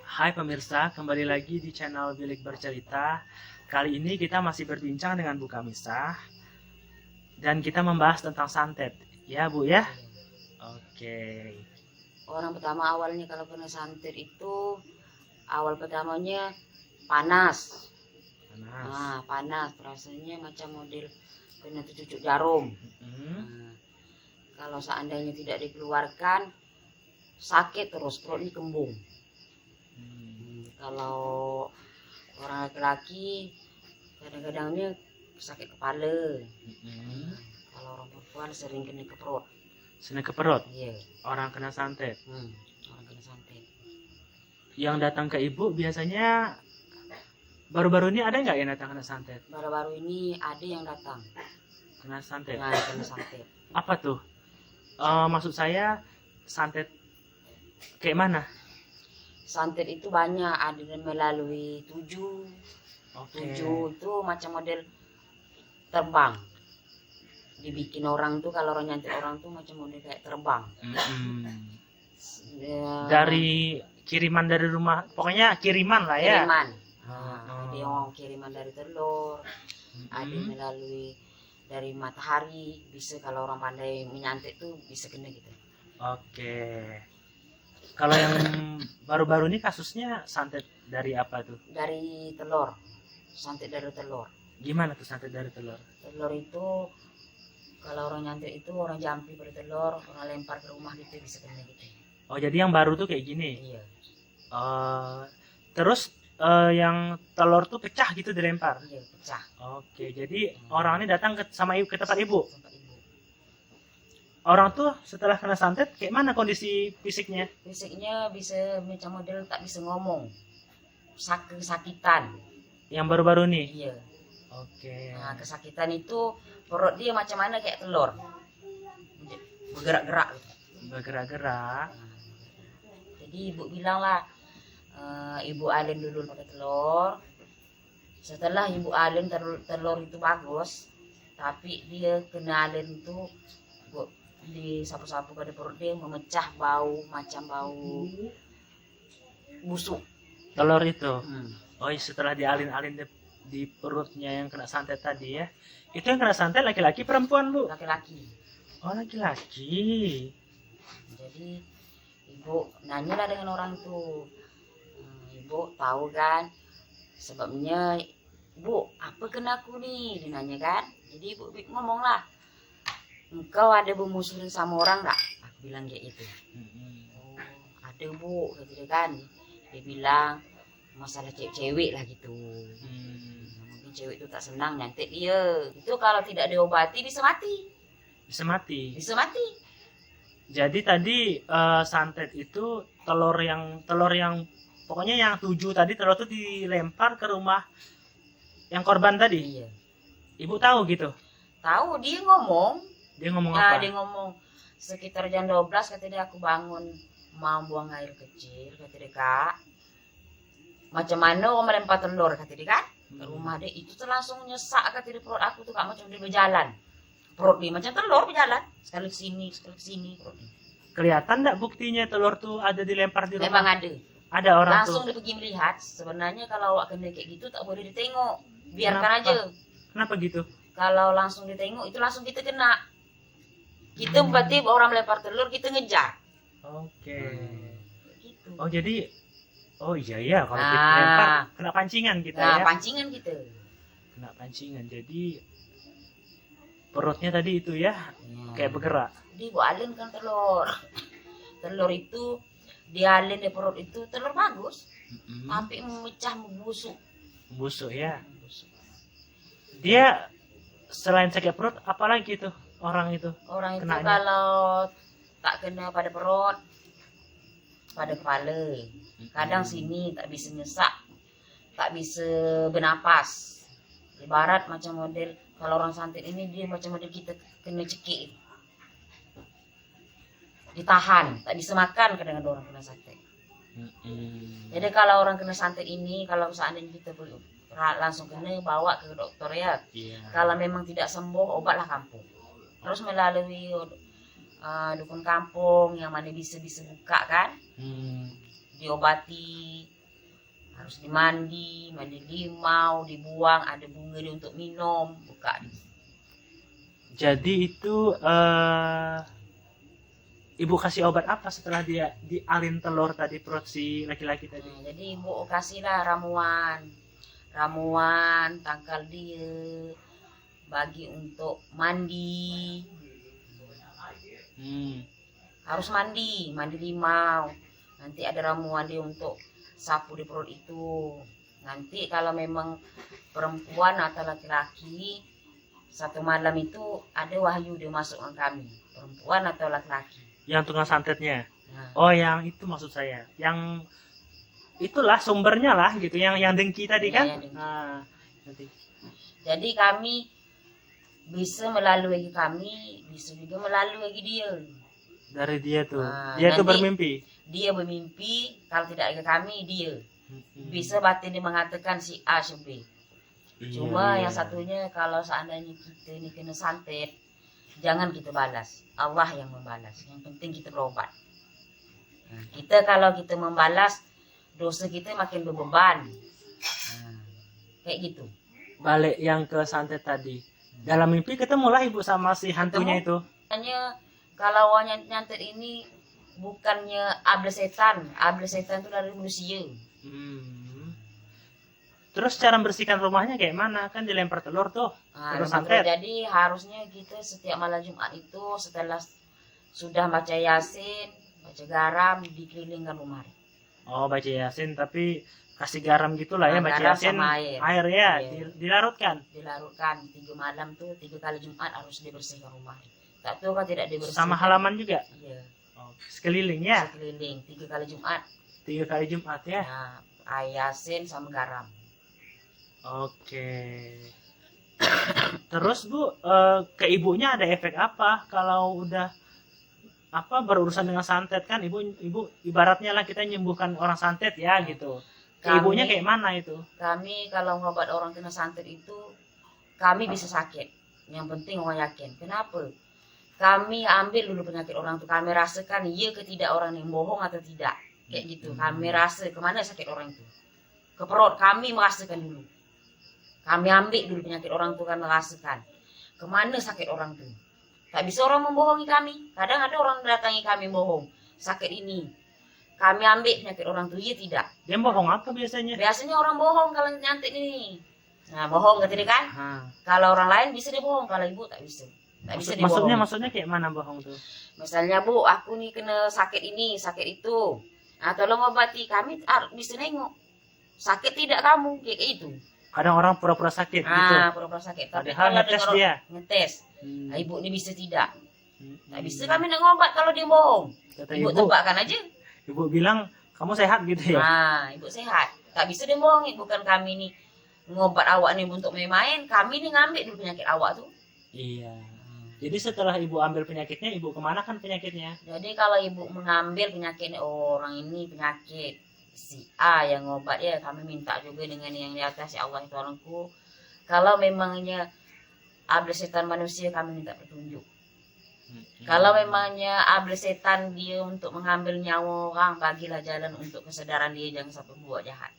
Hai pemirsa, kembali lagi di channel Bilik Bercerita. Kali ini kita masih berbincang dengan Bu Kamisah dan kita membahas tentang santet. Ya Bu ya? Oke. Orang pertama awalnya kalau kena santet itu awal pertamanya panas. Panas rasanya macam model kena tercucuk jarum. Kalau seandainya tidak dikeluarkan sakit terus, perutnya kembung. Kalau orang laki-laki kadang-kadangnya sakit kepala. Kalau orang perempuan sering kena ke perut. Sering ke perut? Iya. Orang kena santet. Orang kena santet. Yang datang ke Ibu biasanya baru-baru ini ada nggak yang datang kena santet? Baru-baru ini ada yang datang Kena santet? Nah, kena santet. Apa tuh? Maksud saya santet kayak mana? Santet itu banyak, ada yang melalui tujuh. Tujuh itu macam model terbang. Dibikin orang tuh, kalau orang nyantet orang tuh macam model kayak terbang. Dari kiriman dari rumah, pokoknya kiriman lah ya. Kiriman. Ada yang kiriman dari telur, ada yang melalui dari matahari. Bisa kalau orang pandai menyantet tuh bisa kena gitu. Oke. Kalau yang baru-baru ini kasusnya santet dari apa tuh? Dari telur. Santet dari telur. Gimana tuh santet dari telur? Telur itu kalau orang nyantet itu orang jampi pada telur, orang lempar ke rumah gitu bisa kena gitu. Oh jadi yang baru tuh kayak gini? Iya. Terus yang telur tuh pecah gitu dilempar? Iya pecah. Oke, jadi orang ini datang ke tempat ibu? Tempat ibu. Orang tuh setelah kena santet kayak mana kondisi fisiknya? Fisiknya bisa macam model tak bisa ngomong, kesakitan. Yang baru-baru nih? Iya. Oke. Nah kesakitan itu perut dia macam mana kayak telur, bergerak-gerak. Bergerak-gerak. Jadi ibu bilang lah, ibu alin dulu pakai telur. Setelah ibu alin telur itu bagus, tapi dia kena alin itu di sapu-sapu pada perut dia memecah bau macam bau busuk. Telur itu? Oh setelah dialin-alin di perutnya yang kena santet tadi ya. Itu yang kena santet laki-laki perempuan Bu? Laki-laki. Oh laki-laki. Jadi ibu nanyalah dengan orang itu. Ibu tahu kan sebabnya, Bu apa kena aku nih, dia nanya kan. Jadi ibu ngomong lah, engkau ada bermusuhin sama orang enggak? Aku bilang kayak gitu. Oh ada Bu, kata dia kan. Dia bilang masalah cewek-cewek lah gitu. Mungkin cewek itu tak senang nyantet dia. Itu kalau tidak diobati bisa mati. Bisa mati? Bisa mati. Jadi tadi santet itu telur yang pokoknya yang 7 tadi telur itu dilempar ke rumah yang korban tadi? Iya. Ibu tahu gitu? Tahu, dia ngomong. Dia ngomong apa? Dia ngomong sekitar jam 12 kata dia, aku bangun mau buang air kecil, kata dia Kak. Macam mana orang melempar telur, kata dia kan. Ke rumah dia itu tuh langsung nyesak, kata dia perut aku tuh Kak, macam dia berjalan. Perut dia macam telur berjalan, sekali ke sini perut dia. Kelihatan enggak buktinya telur tuh ada dilempar di rumah? Memang ada. Ada orang langsung tuh. Dia pergi melihat. Sebenarnya kalau awak kena kayak gitu tak boleh ditengok, biarkan aja. Kenapa gitu? Kalau langsung ditengok itu langsung kita kena. Kita berarti orang melempar telur kita ngejar. Oke. Gitu. Oh jadi, oh iya kalau kita lempar kena pancingan kita ya. Pancingan kita. Kena pancingan. Jadi perutnya tadi itu ya, kayak bergerak. Dia buat alin kan telur. Telur itu dialin di perut itu telur bagus, tapi memecah membusuk. Busuk ya. Dia selain sakit perut, apalagi tuh orang itu? Orang itu kenanya? Kalau tak kena pada perut, pada kepala. Kadang sini tak bisa nyesak, tak bisa bernapas. Ibarat macam model kalau orang santet ini dia macam model kita kena cekik, ditahan, tak bisa makan kadang-kadang orang kena santet. Jadi kalau orang kena santet ini, kalau seandainya kita langsung kena bawa ke dokter ya. Kalau memang tidak sembuh, obatlah kampung. Terus melalui dukun kampung yang mana bisa buka kan, diobati harus dimandi, mandi limau, dibuang, ada bunga dia untuk minum, buka. Jadi itu ibu kasih obat apa setelah dia dialin telur tadi perut si laki-laki tadi? Nah, jadi ibu kasihlah ramuan tangkal dia, bagi untuk mandi. Harus mandi limau. Nanti ada ramuan dia untuk sapu di perut itu. Nanti kalau memang perempuan atau laki-laki, satu malam itu ada wahyu dia masuk ke kami, perempuan atau laki-laki. Yang tukang santetnya? Nah. Oh, yang itu maksud saya. Yang itulah sumbernya lah gitu, yang dengki tadi kan? Yang dengki. Nah, nanti. Jadi kami bisa melalui kami, bisa juga melalui dia. Dari dia tuh. Nah, dia tuh nanti bermimpi. Dia bermimpi, kalau tidak ke kami dia. Bisa batin dia mengatakan si A si B. Cuma yang satunya kalau seandainya kita ini kena santet, jangan kita balas. Allah yang membalas. Yang penting kita berobat. Nah, kita kalau kita membalas, dosa kita makin berbeban. Nah, kayak gitu. Balik yang ke santet tadi. Dalam mimpi ketemulah ibu sama si hantunya itu. Hanya kalau nyantet ini bukannya able setan itu dari manusia. Terus cara membersihkan rumahnya kayak mana? Kan dilempar telur tuh. Terus santet. Jadi harusnya kita setiap malam Jumat itu setelah sudah baca Yasin, baca garam, dikelilingkan rumah. Oh, baca Yasin tapi kasih garam gitulah ya, baca garam Yasin. sama Air ya, iya. dilarutkan. Dilarutkan 3 malam tuh, 3 kali Jumat harus dibersihkan rumah. Tak tahu kan tidak dibersihkan. Sama halaman juga? Iya. Oh, sekeliling ya? Sekeliling 3 kali Jumat. 3 kali Jumat ya? Nah, Yasin sama garam. Oke. Terus Bu, ke ibunya ada efek apa kalau udah berurusan dengan santet kan? Ibu ibaratnya lah kita nyembuhkan orang santet ya gitu. Ke ibunya kayak mana itu? Kami kalau ngobat orang kena santet itu, kami bisa sakit. Yang penting orang yakin. Kenapa? Kami ambil dulu penyakit orang itu, kami rasakan iya ke tidak orang yang bohong atau tidak. Kayak gitu. Kami rasa kemana sakit orang itu. Ke perut kami merasakan dulu. Kami ambil dulu penyakit orang itu, kami merasakan kemana sakit orang itu. Tak bisa orang membohongi kami. Kadang ada orang datangi kami bohong. Sakit ini. Kami ambil penyakit orang itu, iya tidak. Dia bohong apa biasanya? Biasanya orang bohong kalau nyantik ini. Nah, bohong katanya kan? Kalau orang lain bisa dia bohong, kalau ibu tak bisa. Tak bisa dia bohong. Maksudnya kayak mana bohong tuh? Misalnya, Bu, aku nih kena sakit ini, sakit itu. Nah, tolong obati. Kami bisa nengok. Sakit tidak kamu, kayak itu. Kadang orang pura-pura sakit gitu. Pura-pura sakit. Tapi padahal ngetes dia. Ngetes. Nah, ibu ini bisa tidak. Tak bisa kami nak ngobat kalau dia bohong. Kata ibu tebakkan aja. Ibu bilang kamu sehat gitu ya? Nah, ibu sehat. Tak bisa dia bohongin. Bukan kami nih ngobat awak nih untuk main-main. Kami nih ngambil dulu penyakit awak tuh. Iya. Jadi setelah ibu ambil penyakitnya, ibu kemana kan penyakitnya? Jadi kalau ibu mengambil penyakit orang ini penyakit si A yang ngobat ya, kami minta juga dengan yang di atas ya Allah tolongku. Kalau memangnya able setan manusia, kami minta petunjuk. Kalau memangnya able setan dia untuk mengambil nyawa orang, bagilah jalan untuk kesadaran dia, jangan sampai buat jahat.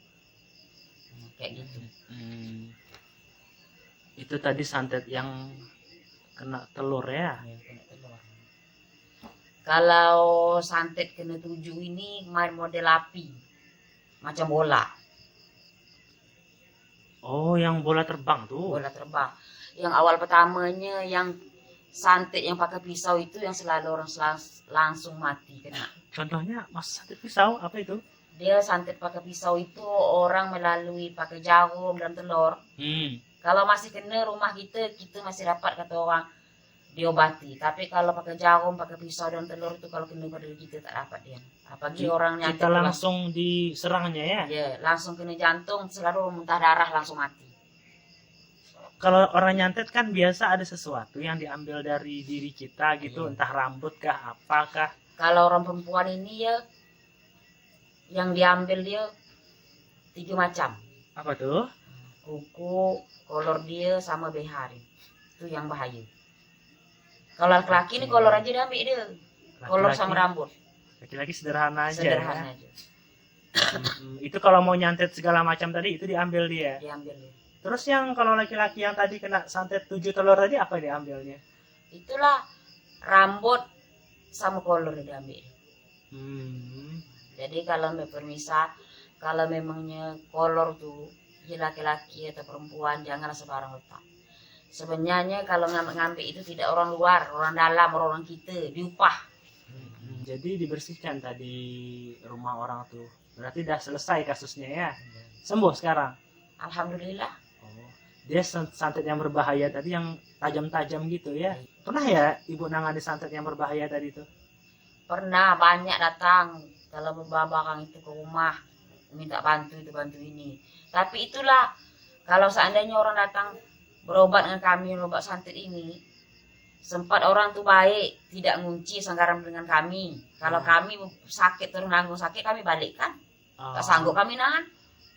Kayak gitu. Itu tadi santet yang kena telur ya? Ya, kena telur. Kalau santet kena 7 ini main model api, macam bola. Oh, yang bola terbang tuh? Bola terbang. Yang awal pertamanya yang santet yang pakai pisau itu yang selalu orang langsung mati kena. Contohnya mas santet pisau apa itu? Dia santet pakai pisau itu orang melalui pakai jarum dan telur. Kalau masih kena rumah kita masih dapat kata orang diobati. Tapi kalau pakai jarum, pakai pisau dan telur itu kalau kena pada kita tak dapat dia. Apalagi orang nyantet kita langsung diserangnya ya? Ya, langsung kena jantung, selalu muntah darah langsung mati. Kalau orang nyantet kan biasa ada sesuatu yang diambil dari diri kita gitu, entah rambut kah, apakah. Kalau orang perempuan ini ya, yang diambil dia 3 macam. Apa tuh? Kuku, kolor dia sama BH dia. Itu yang bahaya. Kalau laki-laki ini kolor aja diambil dia. Kolor sama rambut. Laki-laki sederhana aja. Sederhana aja. Itu kalau mau nyantet segala macam tadi itu diambil dia. Diambil dia. Terus yang kalau laki-laki yang tadi kena santet 7 telur tadi apa diambilnya? Itulah rambut sama kolor diambil. Jadi kalau permisah, kalau memangnya kolor tuh ya laki-laki atau perempuan janganlah sembarang letak. Sebenarnya kalau ngambil itu tidak orang luar, orang dalam, orang kita diupah. Jadi dibersihkan tadi rumah orang tuh. Berarti udah selesai kasusnya ya. Sembuh sekarang. Alhamdulillah. Oh, dia santet yang berbahaya tadi yang tajam-tajam gitu ya. Pernah ya ibu nangani santet yang berbahaya tadi tuh? Pernah banyak datang kalau berbabakang itu ke rumah minta bantu itu bantu ini. Tapi itulah kalau seandainya orang datang berobat dengan kami, berobat santet ini, sempat orang tuh baik, tidak ngunci sanggaram dengan kami. Kalau kami sakit terus nanggung sakit, kami balikkan. Tak sanggup kami nahan.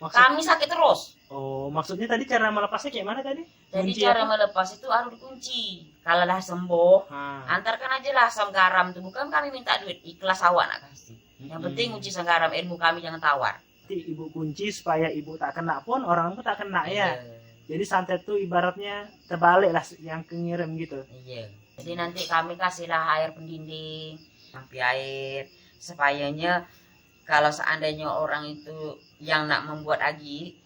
Kami sakit terus. Oh, maksudnya tadi cara melepasnya kayak mana tadi? Jadi cara melepas itu harus dikunci. Kalau dah sembuh, antarkan aja lah asam garam tuh. Bukan kami minta duit, ikhlas awak nak kasih. Yang penting kunci asam garam, ilmu kami jangan tawar. Ibu kunci supaya ibu tak kena pun orang pun tak kena ya. Jadi santet tuh ibaratnya terbalik lah yang kengirim gitu. Iya. Jadi nanti kami kasihlah air pendinding, sampai air, supayanya kalau seandainya orang itu yang nak membuat agi,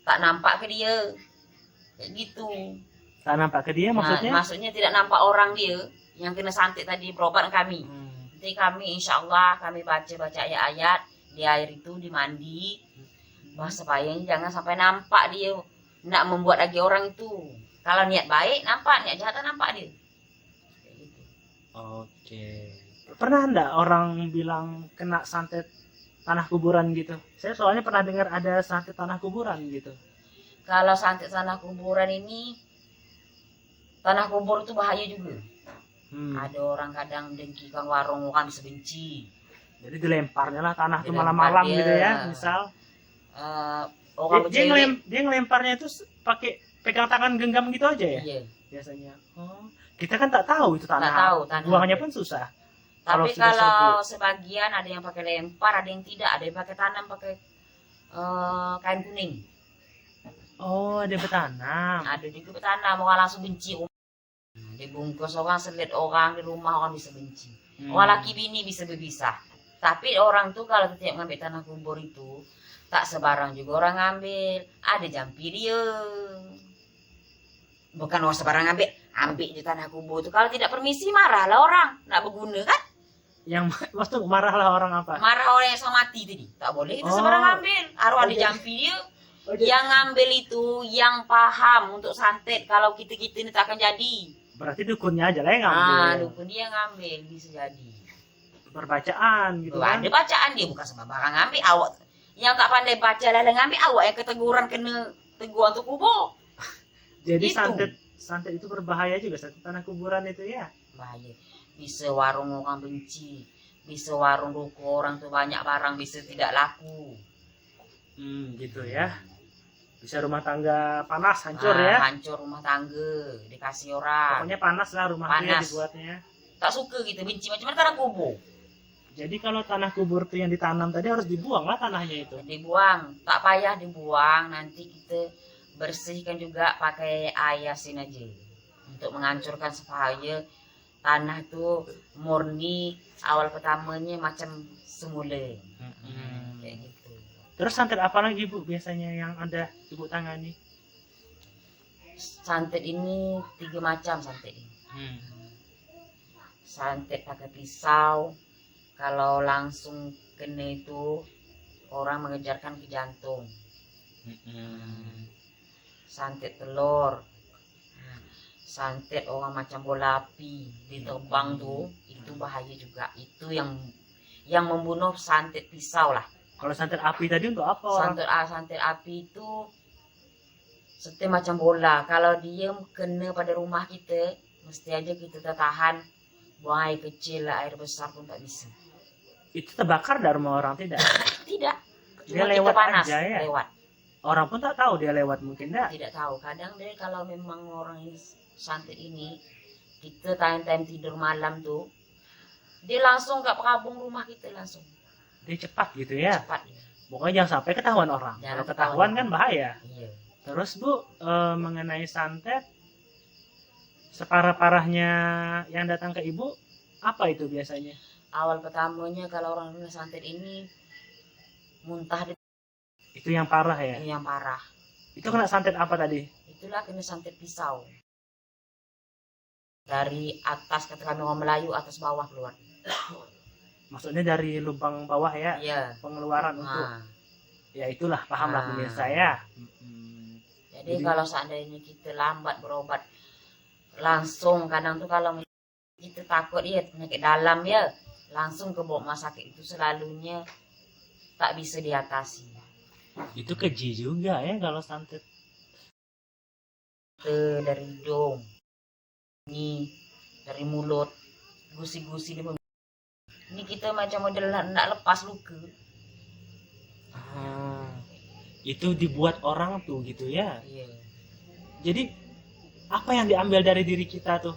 tak nampak ke dia, kayak gitu. Tak nampak ke dia maksudnya? Nah, maksudnya tidak nampak orang dia yang kena santet tadi berobat kami. Nanti kami insya Allah kami baca ayat-ayat di air itu dimandi, supaya jangan sampai nampak dia nak membuat lagi orang itu. Kalau niat baik nampak, niat jahat nampak dia. Gitu. Oke. Pernah enggak orang bilang kena santet tanah kuburan gitu? Saya soalnya pernah dengar ada santet tanah kuburan gitu. Kalau santet tanah kuburan ini, tanah kubur itu bahaya juga. Ada orang kadang dengki kang warung kan bisa benci. Jadi dilemparnya lah tanah tuh malam-malam gitu ya, misal. Dia ngelemparnya itu pakai pegang tangan genggam gitu aja ya? Iya. Biasanya. Oh, kita kan tak tahu itu tanah. Tak tahu, tanah. Buangnya pun susah. Tapi kalau sebagian ada yang pakai lempar, ada yang tidak, ada yang pakai tanam pakai kain kuning. Oh, ada bertanam. Ada juga bertanam, orang langsung benci. Dibungkus orang, selit orang di rumah orang bisa benci. Orang laki bini bisa berpisah. Tapi orang tuh kalau setiap ngambil tanah kubur itu tak sebarang juga orang ngambil. Ada jampi dia. Bukan orang sebarang ambil di tanah kubur itu. Kalau tidak permisi marahlah orang, nak berguna kan? Yang maksud marahlah orang apa? Marah orang yang sama mati tadi. Tak boleh kita sebarang ambil. Harus ada jampi dia. Yang ngambil itu yang paham untuk santet. Kalau kita ini tak akan jadi. Berarti dukunnya aja lah yang ngambil. Dukun dia ngambil bisa jadi. Berbacaan gitu kan? Ada bacaan dia bukan sembarang ngambil. Awak yang tak pandai baca lah ngambil, awak yang keteguran kena teguran untuk kubur. Jadi santet itu berbahaya juga, santet tanah kuburan itu ya? Bahaya. Bisa warung orang benci, bisa warung ruko orang tuh banyak barang bisa tidak laku. Gitu ya. Bisa rumah tangga panas, hancur ya? Hancur rumah tangga, dikasih orang. Pokoknya panas lah rumahnya dibuatnya. Tak suka gitu, benci macam-macam tanah kubur. Jadi kalau tanah kubur itu yang ditanam tadi harus dibuang lah tanahnya itu. Dibuang, tak payah dibuang. Nanti kita bersihkan juga pakai air asin aja untuk menghancurkan supaya tanah itu murni awal pertamanya macam semula. Kayak gitu. Terus santet apa lagi Bu biasanya yang ada Ibu tangani? Santet ini 3 macam santet ini. Santet pakai pisau. Kalau langsung kena itu orang mengejarkan ke jantung. Santet telur, santet orang macam bola api ditebang tuh, itu bahaya juga. Itu yang membunuh santet pisau lah. Kalau santet api tadi untuk apa? Santet api itu setiap macam bola. Kalau dia kena pada rumah kita, mesti aja kita tahan. Buang air kecil, air besar pun tak bisa. Itu terbakar dari rumah orang tidak? Tidak. Dia lewat panas, aja ya? Lewat. Orang pun tak tahu dia lewat mungkin dah? Tidak tahu. Kadang deh kalau memang orang santet ini, kita time tidur malam tuh, dia langsung ke kabung rumah kita langsung. Dia cepat gitu ya. cepat. Pokoknya jangan sampai ketahuan orang. Jangan Kalau ketahuan ketahuan. kan bahaya. Iya. Terus Bu, mengenai santet, separah-parahnya yang datang ke Ibu, apa itu biasanya? Awal pertamanya kalau orang kena santet ini muntah Itu yang parah ya? yang parah. Itu kena santet apa tadi? Itulah kena santet pisau. Dari atas, kata kami orang Melayu, atas bawah keluar. Maksudnya dari lubang bawah ya? Iya. Pengeluaran untuk, Nah, ya itulah, pahamlah Ah. pemirsa ya. jadi Jadi- kalau seandainya kita lambat berobat, langsung kadang tuh kalau kita takut ya penyakit dalam ya, langsung ke rumah sakit itu selalunya tak bisa diatasi. Itu keji juga ya kalau santet. Dari hidung, ini dari mulut, gusi-gusi di ini kita macam model nak lepas luka. Itu dibuat orang tuh gitu ya. Iya. Jadi apa yang diambil dari diri kita tuh?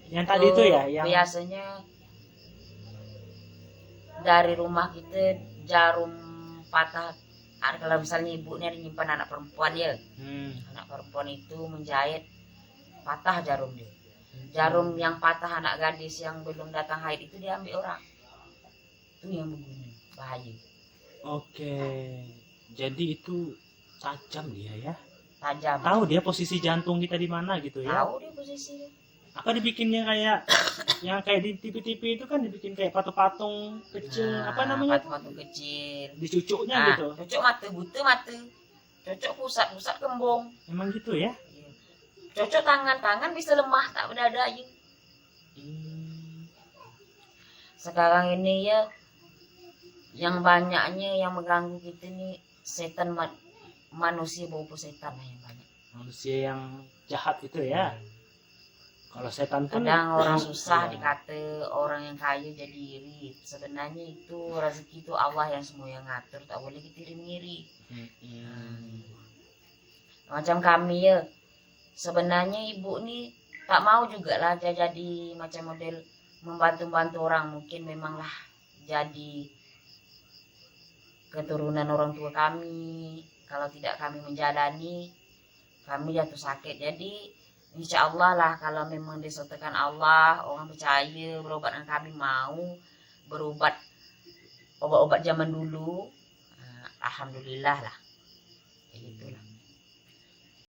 Yang tadi itu ya, yang biasanya dari rumah kita jarum patah. Kalau misalnya ibu ini ada nyimpan anak perempuan ya, anak perempuan itu menjahit, patah jarum dia. Jarum yang patah anak gadis yang belum datang haid itu diambil orang. Itu yang begini, bahaya. Oke. Jadi itu tajam dia ya. Tajam. Tahu dia posisi jantung kita di mana gitu ya. Tahu dia posisinya. Apa dibikinnya kayak yang kayak di TV-TV itu kan dibikin kayak patung-patung kecil, apa namanya? Patung kecil. Dicucuknya gitu. Cocok mata, buta mata. Cocok pusat kembung. Emang gitu ya? Iya. Cocok tangan bisa lemah tak berdada aja. Sekarang ini ya yang banyaknya yang mengganggu kita nih setan, manusia bopo setan yang banyak. Manusia yang jahat itu ya. Kalau setan pun Kadang orang susah ya. dikata, orang yang kaya jadi iri. Sebenarnya itu rezeki itu Allah yang semua yang ngatur, tak boleh kita iri. Macam kami ya, sebenarnya ibu nih tak mau juga lah jadi macam model membantu orang. Mungkin memanglah jadi keturunan orang tua kami. Kalau tidak kami menjalani, kami jatuh sakit. Jadi insya Allah lah kalau memang disertakan Allah, orang percaya berobat dengan kami mau berobat obat-obat zaman dulu, alhamdulillah lah. Kayak gitulah.